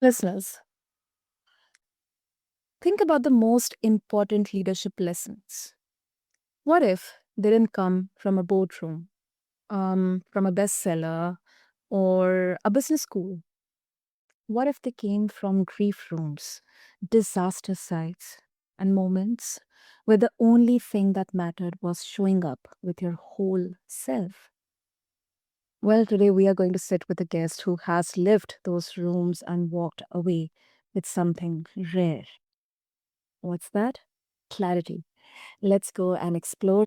Listeners, think about the most important leadership lessons. What if they didn't come from a boardroom, from a bestseller, or a business school? What if they came from grief rooms, disaster sites, and moments where the only thing that mattered was showing up with your whole self? Well, today we are going to sit with a guest who has lived those rooms and walked away with something rare. What's that? Clarity. Let's go and explore.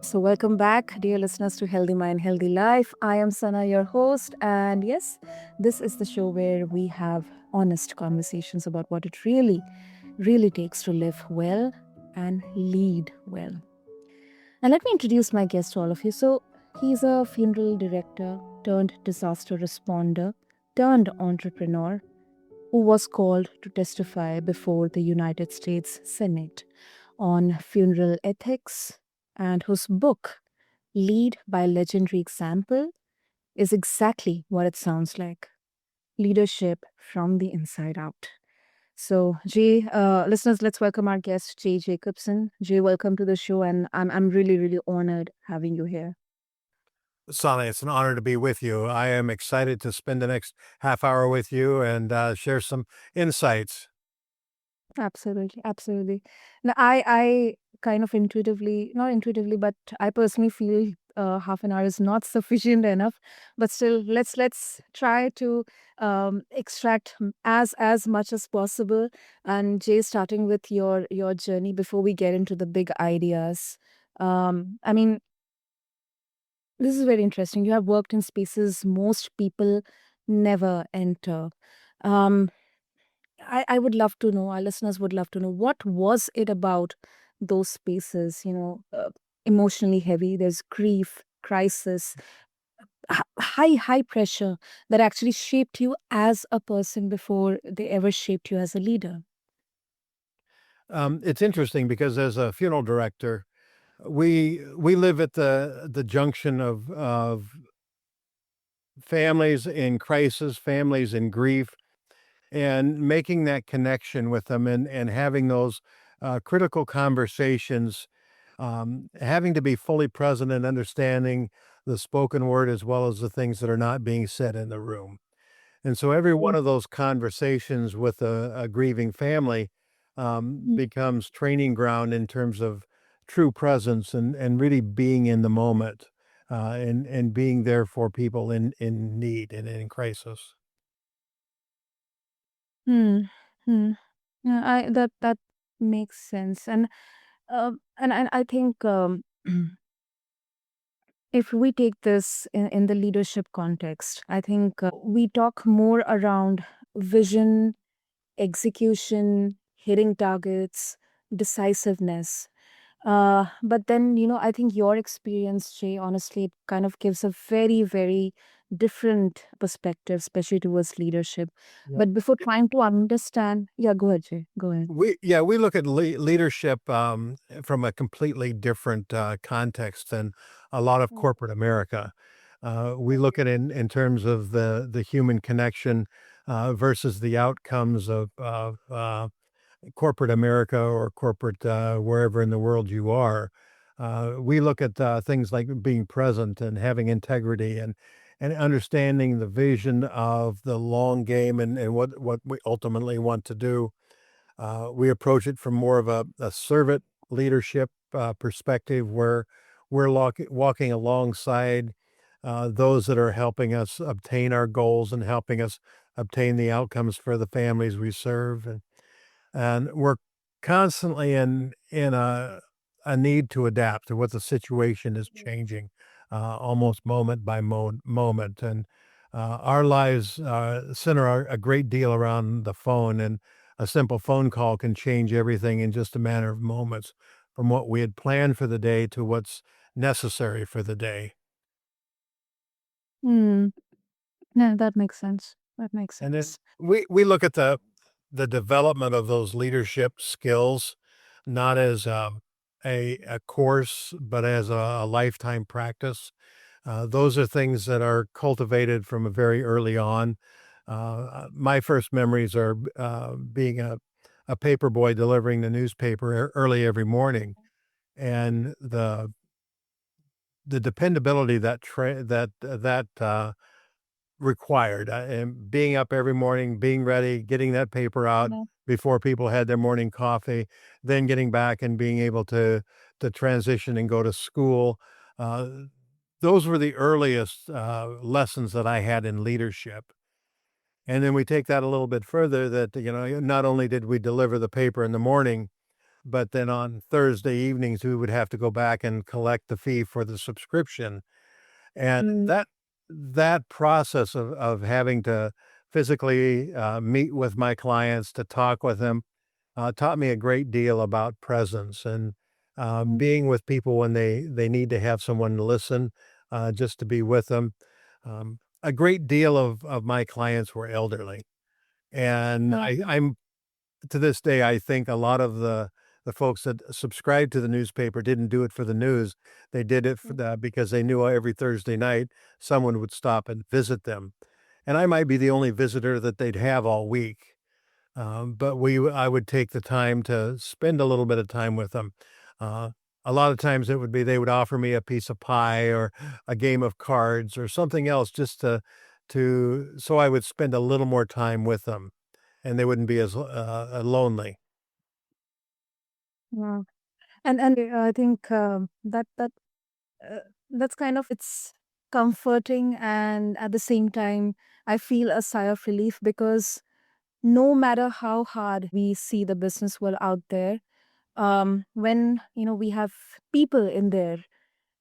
So, welcome back, dear listeners, to Healthy Mind, Healthy Life. I am Sana, your host. And yes, this is the show where we have honest conversations about what it really takes to live well and lead well. And let me introduce my guest to all of you. So, he's a funeral director turned disaster responder turned entrepreneur who was called to testify before the United States Senate on funeral ethics, and whose book, Lead by Legendary Example, is exactly what it sounds like: leadership from the inside out. So, Jay, listeners, let's welcome our guest, Jay Jacobson. Jay, welcome to the show, and I'm really honored having you here. Sana, it's an honor to be with you. I am excited to spend the next half hour with you and share some insights. Absolutely. Now, I kind of intuitively, not intuitively, but I personally feel half an hour is not sufficient enough. But still, let's try to extract as much as possible. And Jay, starting with your journey before we get into the big ideas. I mean, this is very interesting. You have worked in spaces most people never enter. Um, I would love to know, our listeners would love to know, what was it about those spaces, emotionally heavy, there's grief, crisis, high pressure that actually shaped you as a person before they ever shaped you as a leader? It's interesting because as a funeral director, we live at the junction of families in crisis, families in grief, and making that connection with them and having those critical conversations, having to be fully present and understanding the spoken word as well as the things that are not being said in the room. And so every one Mm, of those conversations with a grieving family mm, becomes training ground in terms of true presence and really being in the moment, and being there for people in need and in crisis. hmm, hmm. Yeah, that makes sense, and I think if we take this in the leadership context, I think we talk more around vision, execution, hitting targets, decisiveness. But then, I think your experience, Jay, honestly, it kind of gives a very different perspective, especially towards leadership. Yep. But before trying to understand, yeah, go ahead, Jay, go ahead. We look at leadership from a completely different context than a lot of Mm, corporate America. We look at it in terms of the human connection versus the outcomes of corporate America or corporate wherever in the world you are. We look at things like being present and having integrity and understanding the vision of the long game and what we ultimately want to do. We approach it from more of a servant leadership perspective where we're walking alongside those that are helping us obtain our goals and helping us obtain the outcomes for the families we serve. And we're constantly in a need to adapt to what the situation is changing, almost moment by moment. And our lives center a great deal around the phone, and a simple phone call can change everything in just a matter of moments, from what we had planned for the day to what's necessary for the day. mm, no, that makes sense. That makes And then sense. we look at the development of those leadership skills not a course, but as a lifetime practice. Those are things that are cultivated from a very early on. My first memories are being a paper boy delivering the newspaper early every morning, and the dependability that required, and being up every morning, being ready, getting that paper out Yeah. before people had their morning coffee, then getting back and being able to transition and go to school. Uh, those were the earliest lessons that I had in leadership. And then we take that a little bit further that, not only did we deliver the paper in the morning, but then on Thursday evenings, we would have to go back and collect the fee for the subscription. And that process of having to physically meet with my clients, to talk with them, taught me a great deal about presence and being with people when they need to have someone to listen, just to be with them. A great deal of my clients were elderly, and Yeah. I'm to this day, I think a lot of the folks that subscribed to the newspaper didn't do it for the news. They did it because they knew every Thursday night someone would stop and visit them, and I might be the only visitor that they'd have all week. But I would take the time to spend a little bit of time with them. Uh, a lot of times it would be they would offer me a piece of pie or a game of cards or something else just to so I would spend a little more time with them and they wouldn't be as lonely. Yeah. And I think uh, that's kind of it's comforting, and at the same time I feel a sigh of relief because no matter how hard we see the business world out there, when we have people in there,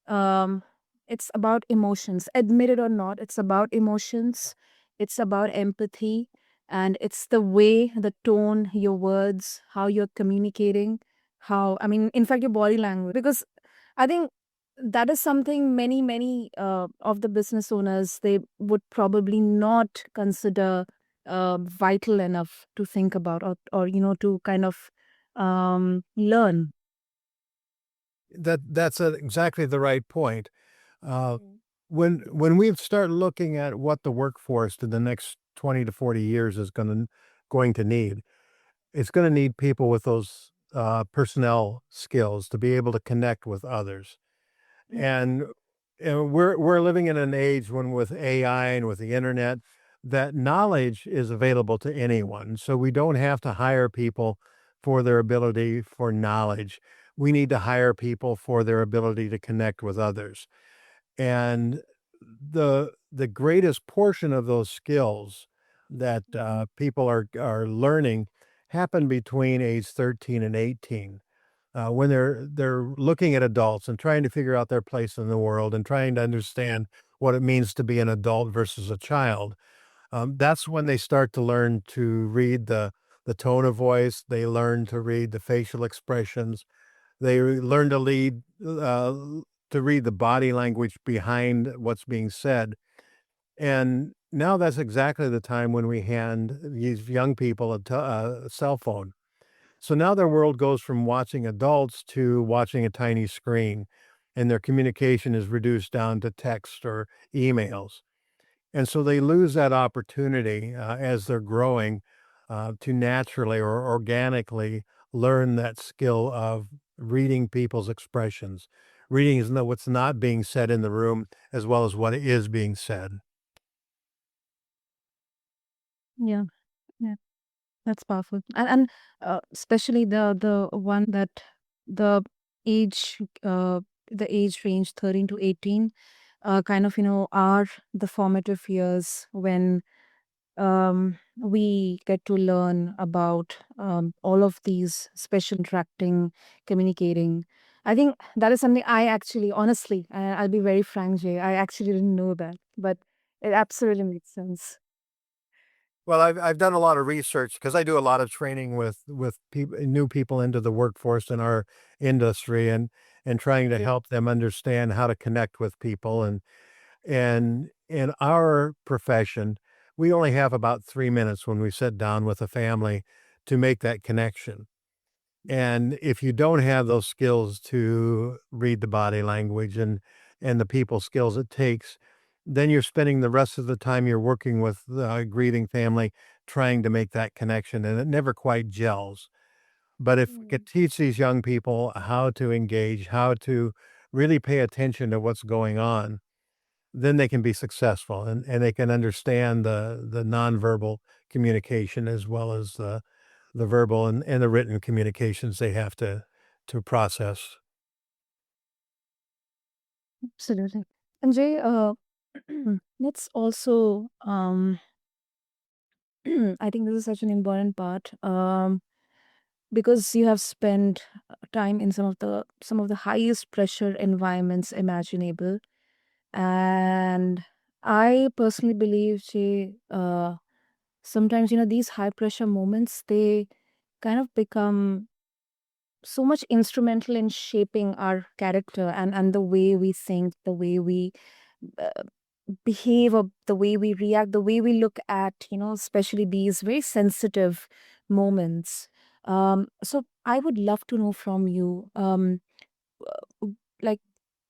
um it's about emotions, admit it or not, it's about emotions, it's about empathy, and it's the way, the tone, your words, how you're communicating, how, I mean, in fact, your body language, because I think that is something many of the business owners, they would probably not consider vital enough to think about, or to kind of learn. Exactly the right point. Uh, when we start looking at what the workforce in the next 20 to 40 years is going to need, it's going to need people with those personnel skills to be able to connect with others. And we're living in an age when with AI and with the internet, that knowledge is available to anyone. So we don't have to hire people for their ability for knowledge. We need to hire people for their ability to connect with others. And the greatest portion of those skills that people are learning happen between age 13 and 18, when they're looking at adults and trying to figure out their place in the world and trying to understand what it means to be an adult versus a child. That's when they start to learn to read the tone of voice. They learn to read the facial expressions. Learn uh, to read the body language behind what's being said. And now that's exactly the time when we hand these young people a cell phone. So now their world goes from watching adults to watching a tiny screen, and their communication is reduced down to text or emails. And so they lose that opportunity as they're growing to naturally or organically learn that skill of reading people's expressions. Reading is what's not being said in the room as well as what is being said. Yeah. Yeah. That's powerful. And especially the one that the age uh the age range 13 to 18 kind of are the formative years when we get to learn about all of these special interacting, communicating. I think that is something I actually, honestly, I'll be very frank, Jay, I actually didn't know that, but it absolutely makes sense. Well, I've done a lot of research because I do a lot of training with new people into the workforce in our industry, and trying to help them understand how to connect with people. And in our profession, we only have about 3 minutes when we sit down with a family to make that connection. And if you don't have those skills to read the body language and the people skills it takes, then you're spending the rest of the time you're working with the grieving family trying to make that connection, and it never quite gels. But if we Mm. could teach these young people how to engage, how to really pay attention to what's going on, then they can be successful and they can understand the nonverbal communication as well as the verbal and the written communications they have to process. Absolutely. And Jay, let's also, I think this is such an important part, because you have spent time in some of the highest pressure environments imaginable, and I personally believe, Jay, sometimes these high pressure moments, they kind of become so much instrumental in shaping our character and the way we think, the way we uh, behave, or the way we react, the way we look at, especially these very sensitive moments. So I would love to know from you, like,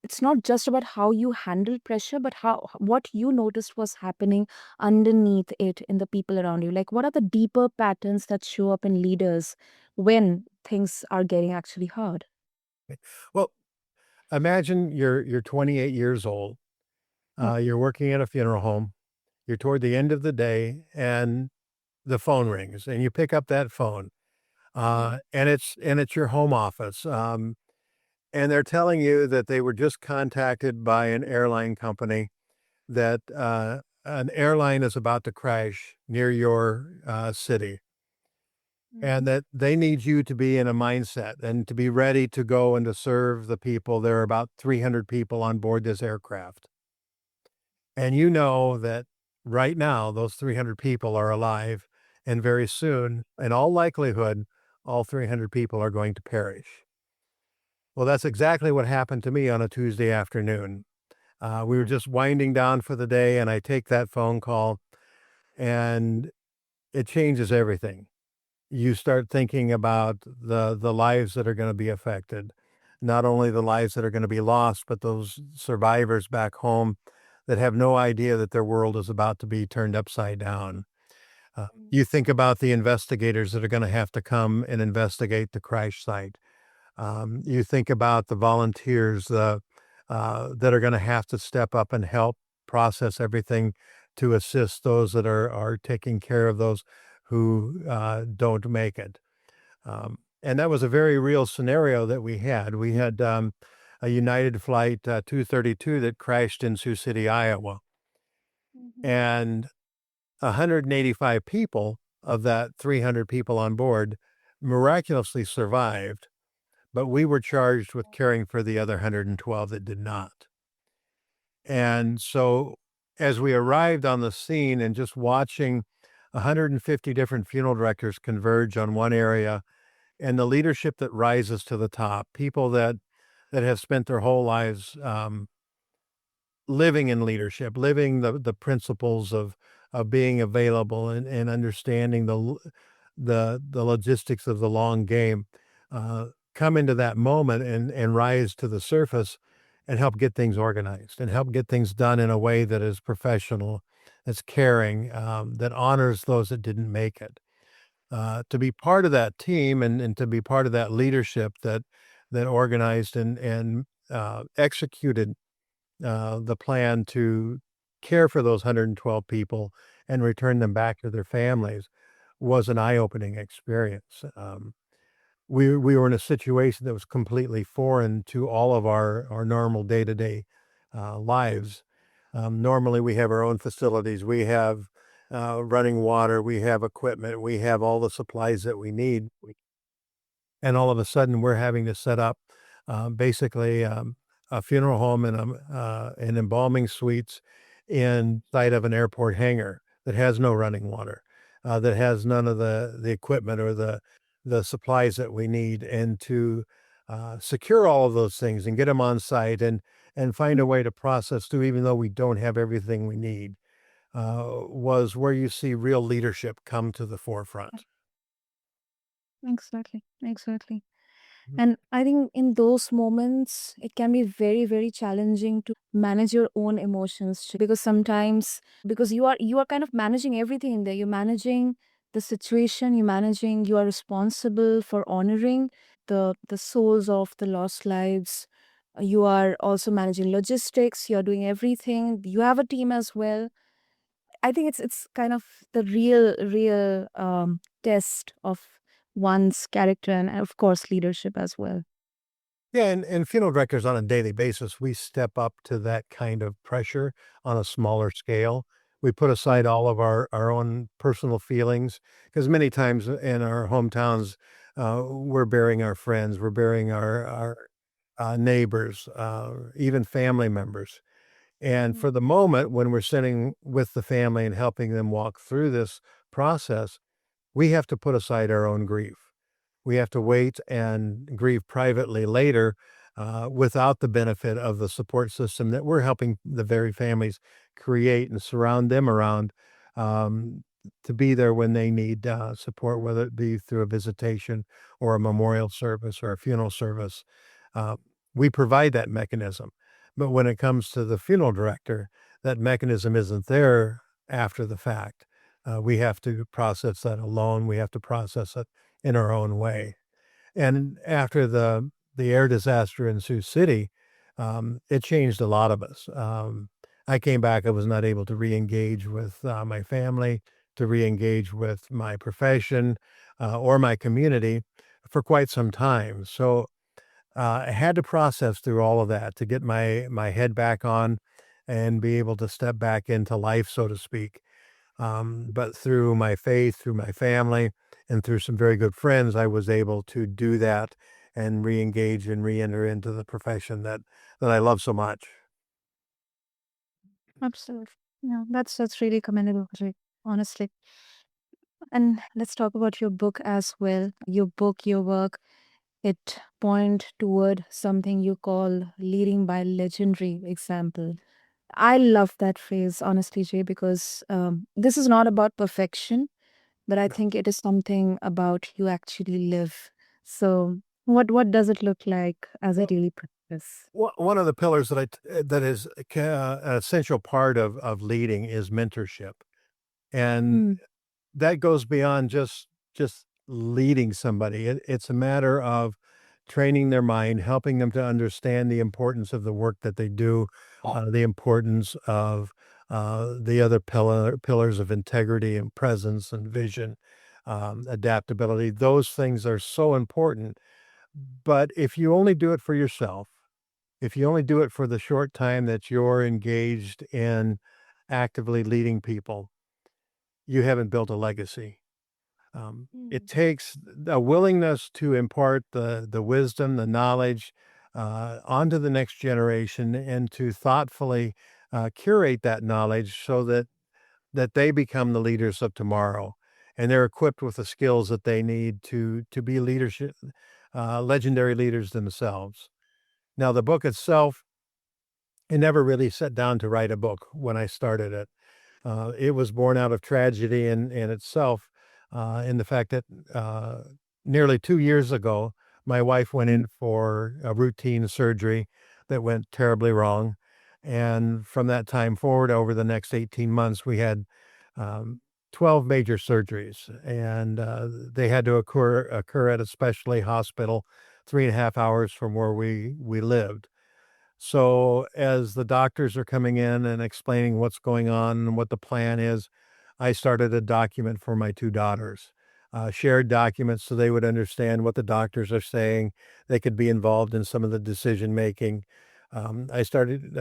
it's not just about how you handle pressure, but how what you noticed was happening underneath it in the people around you. Like, what are the deeper patterns that show up in leaders when things are getting actually hard? Well, imagine you're 28 years old, Mm, you're working at a funeral home, you're toward the end of the day, and the phone rings, and you pick up that phone, mm, and it's your home office, and they're telling you that they were just contacted by an airline company that, an airline is about to crash near your, city, and mhm, that they need you to be in a mindset and to be ready to go and to serve the people. There are about 300 people on board this aircraft, and you know that right now, those 300 people are alive, and very soon, in all likelihood, all 300 people are going to perish. Well, that's exactly what happened to me on a Tuesday afternoon. We were mm, just winding down for the day, and I take that phone call, and it changes everything. You start thinking about the lives that are gonna be affected, not only the lives that are gonna be lost, but those survivors back home that have no idea that their world is about to be turned upside down. mm, You think about the investigators that are gonna have to come and investigate the crash site. You think about the volunteers that are going to have to step up and help process everything to assist those that are taking care of those who don't make it. And that was a very real scenario that we had. We had a United Flight 232 that crashed in Sioux City, Iowa, mhm. and 185 people of that 300 people on board miraculously survived, but we were charged with caring for the other 112 that did not. And so as we arrived on the scene and just watching 150 different funeral directors converge on one area and the leadership that rises to the top, people that have spent their whole lives living in leadership, living the principles of being available and understanding the logistics of the long game, uh, come into that moment and rise to the surface and help get things organized and help get things done in a way that is professional, that's caring, that honors those that didn't make it. To be part of that team and to be part of that leadership that organized and executed the plan to care for those 112 people and return them back to their families was an eye-opening experience. We were in a situation that was completely foreign to all of our normal day-to-day lives. Normally, we have our own facilities. We have running water. We have equipment. We have all the supplies that we need. And all of a sudden, we're having to set up, basically, a funeral home and embalming suites inside of an airport hangar that has no running water, that has none of the equipment or the supplies that we need, and to, secure all of those things and get them on site and find a way to process through even though we don't have everything we need, was where you see real leadership come to the forefront. Exactly. Exactly. And I think in those moments, it can be very, very challenging to manage your own emotions because sometimes because you are kind of managing everything in there. You're managing the situation, you are responsible for honoring the souls of the lost lives. You are also managing logistics, you're doing everything. You have a team as well. I think it's kind of the real test of one's character and of course leadership as well. Yeah, and funeral directors on a daily basis, we step up to that kind of pressure on a smaller scale. We put aside all of our own personal feelings because many times in our hometowns, we're burying our friends, we're burying our neighbors, even family members. And Mm. for the moment, when we're sitting with the family and helping them walk through this process, we have to put aside our own grief. We have to wait and grieve privately later, without the benefit of the support system that we're helping the very families create and surround them around, um, to be there when they need support, whether it be through a visitation or a memorial service or a funeral service. Uh, we provide that mechanism. But when it comes to the funeral director, that mechanism isn't there after the fact. We have to process that alone. We have to process it in our own way. And after the air disaster in Sioux City, it changed a lot of us. I came back, I was not able to reengage with, my family, to reengage with my profession, or my community for quite some time. So, I had to process through all of that to get my head back on and be able to step back into life, so to speak. But through my faith, through my family, and through some very good friends, I was able to do that and reengage and reenter into the profession that I love so much. Absolutely. Yeah, that's really commendable, Jay, honestly. And let's talk about your book as well. Your book, your work, it point toward something you call leading by legendary example. I love that phrase, honestly, Jay, because this is not about perfection, but I think it is something about you actually live. So, what does it look like as a Well, daily practice? one of the pillars that is an essential part of leading is mentorship, and Mm, that goes beyond just leading somebody. It's a matter of training their mind, helping them to understand the importance of the work that they do, the importance of the other pillars of integrity and presence and vision, adaptability. Those things are so important. But if you only do it for yourself, if you only do it for the short time that you're engaged in actively leading people, you haven't built a legacy. It mm, takes a willingness to impart the wisdom, the knowledge, onto the next generation and to thoughtfully, curate that knowledge so that they become the leaders of tomorrow, and they're equipped with the skills that they need to be leadership legendary leaders themselves. Now the book itself, I never really sat down to write a book when I started it. It was born out of tragedy in itself, in the fact that nearly 2 years ago, my wife went in for a routine surgery that went terribly wrong. And from that time forward, over the next 18 months, we had um, 12 major surgeries, and they had to occur at a specialty hospital 3.5 hours from where we lived. So as the doctors are coming in and explaining what's going on and what the plan is, I started a document for my two daughters, shared documents so they would understand what the doctors are saying. They could be involved in some of the decision making. I started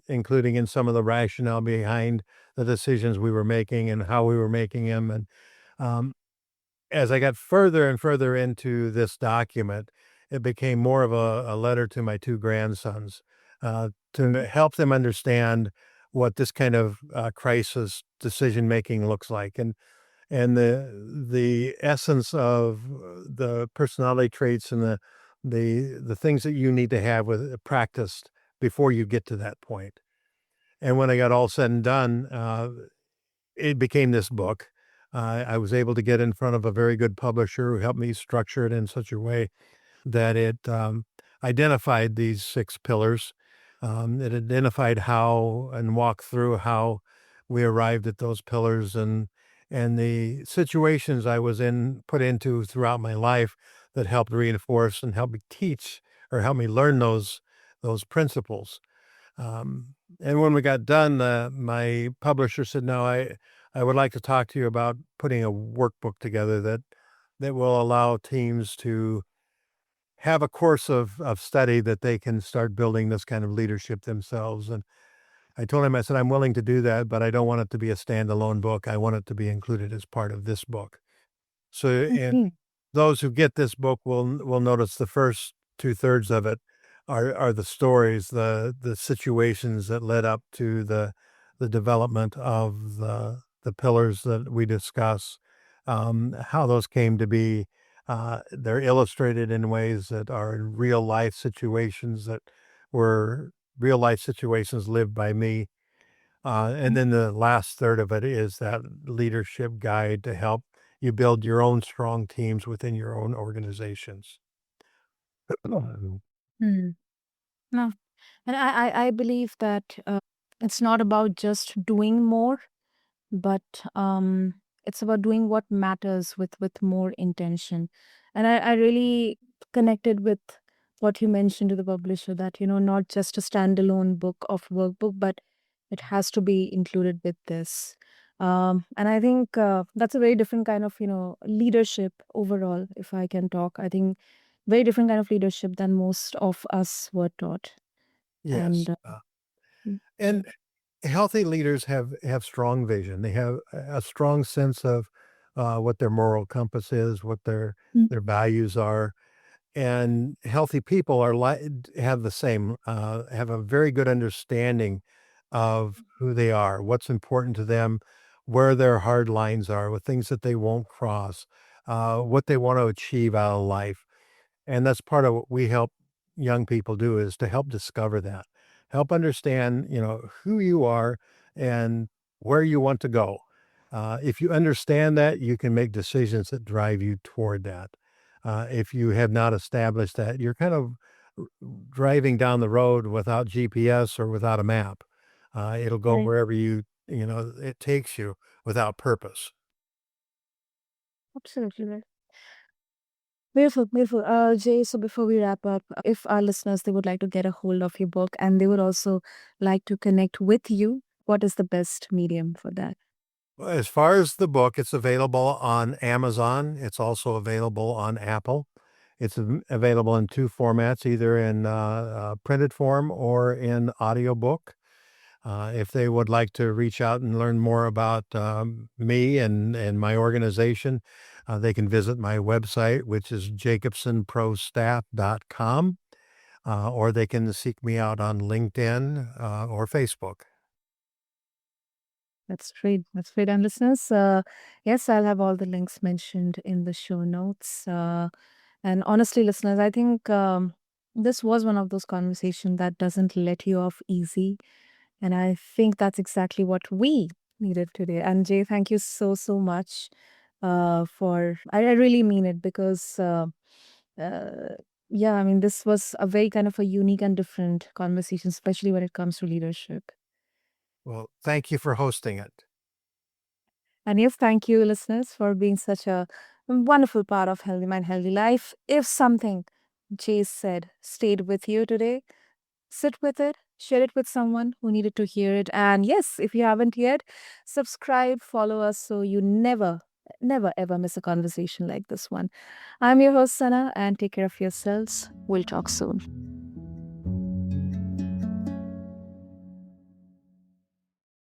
including in some of the rationale behind the decisions we were making and how we were making them. And um, as I got further and further into this document, it became more of a letter to my two grandsons, to help them understand what this kind of crisis decision making looks like, and the essence of the personality traits and the things that you need to have with practiced before you get to that point. And when I got all said and done, it became this book. I was able to get in front of a very good publisher who helped me structure it in such a way that it identified these 6 pillars. It identified how and walked through how we arrived at those pillars and the situations I was put into throughout my life that helped reinforce and help me teach or help me learn those principles. And when we got done, my publisher said, "No, I would like to talk to you about putting a workbook together that will allow teams to have a course of study that they can start building this kind of leadership themselves." And I told him, I said, "I'm willing to do that, but I don't want it to be a standalone book. I want it to be included as part of this book." So, and Okay. those who get this book will notice the first 2/3 of it are the stories, the situations that led up to the development of the pillars that we discuss, how those came to be. They're illustrated in ways that are in real life situations that were real life situations lived by me. And then the last third of it is that leadership guide to help you build your own strong teams within your own organizations. Hmm. No, and I believe that it's not about just doing more, but it's about doing what matters with more intention. And I really connected with what you mentioned to the publisher, that not just a standalone book of workbook, but it has to be included with this. And I think that's a very different kind of leadership overall. If I can talk, I think very different kind of leadership than most of us were taught. Yes, And mm, and healthy leaders have strong vision. They have a strong sense of, what their moral compass is, what mm, their values are, and healthy people are have the same, have a very good understanding of who they are, what's important to them, where their hard lines are, what things that they won't cross, what they want to achieve out of life. And that's part of what we help young people do is to help discover that. Help understand, who you are and where you want to go. If you understand that, you can make decisions that drive you toward that. If you have not established that, you're kind of r- driving down the road without GPS or without a map. It'll go right. wherever it takes you without purpose. Absolutely right. Beautiful, beautiful. Jay, so before we wrap up, if our listeners they would like to get a hold of your book and they would also like to connect with you, what is the best medium for that? Well, as far as the book, it's available on Amazon. It's also available on Apple. It's available in 2 formats, either in printed form or in audiobook. If they would like to reach out and learn more about me and my organization, they can visit my website, which is jacobsonprostaff.com, or they can seek me out on LinkedIn or Facebook. That's great. That's great. And listeners, yes, I'll have all the links mentioned in the show notes. And honestly, listeners, I think this was one of those conversations that doesn't let you off easy. And I think that's exactly what we needed today. And Jay, thank you so, so much I really mean it because, uh, yeah, I mean, this was a very kind of a unique and different conversation, especially when it comes to leadership. Well, thank you for hosting it. And yes, thank you, listeners, for being such a wonderful part of Healthy Mind, Healthy Life. If something Jay said stayed with you today, sit with it, share it with someone who needed to hear it. And yes, if you haven't yet, subscribe, follow us so you never, never, ever miss a conversation like this one. I'm your host, Sana, and take care of yourselves. We'll talk soon.